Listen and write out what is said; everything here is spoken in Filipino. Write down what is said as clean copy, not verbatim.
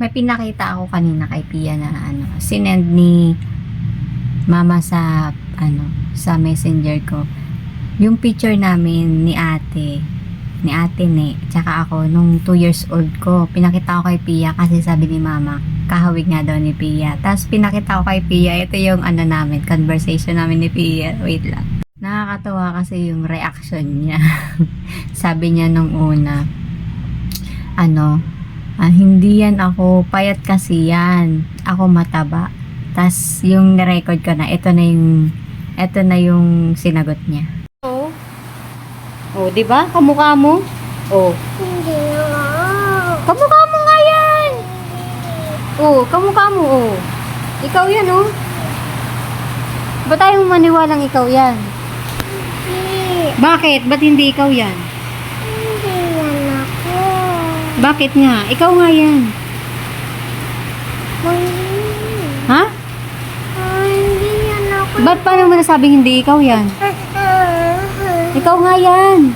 May pinakita ako kanina kay Pia na sinend ni mama sa sa messenger ko. Yung picture namin ni ate ne, tsaka ako nung 2 years old ko. Pinakita ko kay Pia kasi sabi ni mama, kahawig nga daw ni Pia. Tapos pinakita ko kay Pia, ito yung namin, conversation namin ni Pia. Wait lang. Nakakatawa kasi yung reaction niya. Sabi niya nung una, hindi yan ako, payat kasi yan. Ako mataba. Tas yung na-record ko na, ito na yung sinagot niya. Oh, di ba? Kamukha mo? Oh. Hindi na. Kamukha mo nga yan. Oh, kamukha mo, oh. Ikaw yan, oh. Ba't tayo maniwalang ikaw yan? Hindi. Bakit? Ba't hindi ikaw yan? Hindi yan ako. Bakit nga? Ikaw nga yan. Hindi. Ha? Hindi yan ako. Ba't paano mo nasabing hindi ikaw yan? Ikaw nga yan.